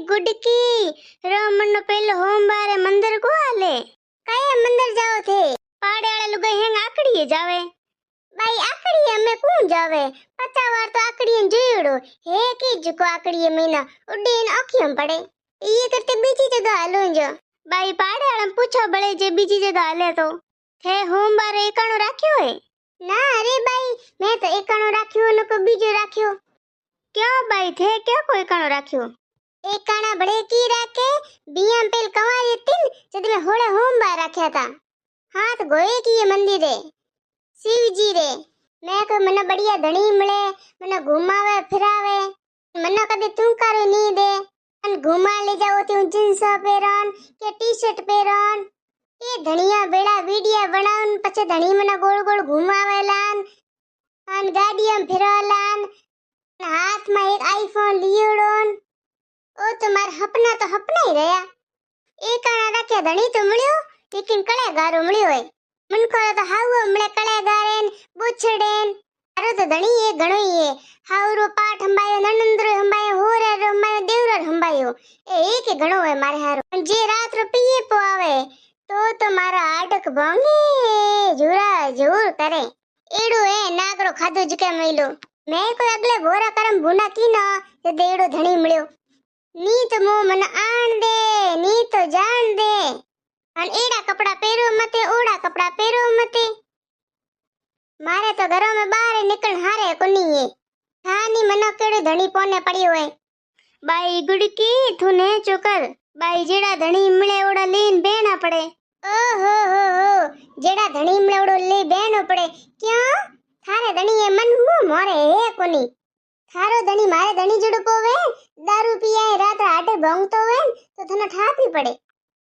गुडकी Raman no पहलो होमवारे मंदिर को आले कया मंदिर जाओ थे पाड़े वाले लुगाई हेंग आकड़ीए जावे भाई आकड़ीए में कौन जावे 50 बार तो आकड़ीए जोड़ो हे की जको आकड़ीए महीना उडीन आखियम पड़े ये करते बीजी जगह आलो जो भाई पाड़े वाले पूछो बड़े जे बीजी जगह आले तो थे होमवारे एकाणो राख्यो है ना अरे भाई मैं तो एकाणो राख्यो न को बीजो राख्यो क्यों भाई थे क्या कोई एकाणो राख्यो एकाणा बड़े की राखे बियां पेल कंवारी तीन जद में होड़े होमवार राख्या था हाथ गोए की ये मंदिर है शिव जी रे मैं को मने बढ़िया धणी मिले मने घुमावे फिरावे मने कदे तू करे नी दे अन घुमा ले जाओ तू जींस पहरन के टी-शर्ट पहरन ए धणिया बेड़ा वीडियो बनावन पछे धणी मने गोल गोल घुमावेलान अन गाड़ियां फिरावलान हाथ में एक आईफोन लियोड़ोन ओ तुम्हारा हपना तो हपना ही रहा एक आना रखे धणी तो मिलियो लेकिन कलेगारो मिलियो है मन को तो हाउ हमले कलेगारेन बुछड़ेन अरे तो धणी ये घणो ही है हाउरो पाठ हंबायो ननंद्रो हंबायो होरे हंबायो देवरो हंबायो ए एक घणो है मारे हारो जे रात रो पीए पो आवे तो मारा आडक भांगे जुरा जरूर करे एड़ो है नागरो खादो जके मिलो मैं कोई अगले बोरा करम बुना की ना ते देड़ो धणी मिलियो नी तो मो मन आन दे नी तो जान दे अन एड़ा कपड़ा पहरो मते ओड़ा कपड़ा पहरो मते मारे तो घरों में बाहर निकल हारे कोनी है थानी मनो केड़ो धणी पोने पड़ियो है बाई गुड़की थुने चोकर बाई जेड़ा धणी मिले ओड़ा लीन बेना पड़े ओ हो जेड़ा धणी मिले ओड़ो ले बेनो पड़े क्यों थारे धणी ये मन मुंह मोरे है कोनी थारो धणी मारे धणी जड़ो पोवे दारू पियाए रात आटे भंगतो वे तो थने ठापी पड़े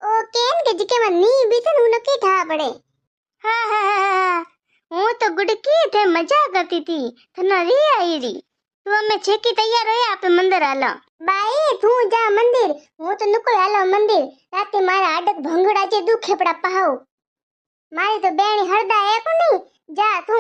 ओ केन के जिके में नी बीतन उन की ठा पड़े हा हूं तो गुड़की थे मजा करती थी थना री आई री तू हमें छेकी तैयार होया आपे मंदिर आलो बाई तू जा मंदिर हूं तो नुकुल आलो मंदिर राते मारा आडक भंगड़ा जे दू खेपड़ा पहाओ मारी तो बेणी हरदा है को नहीं जा तू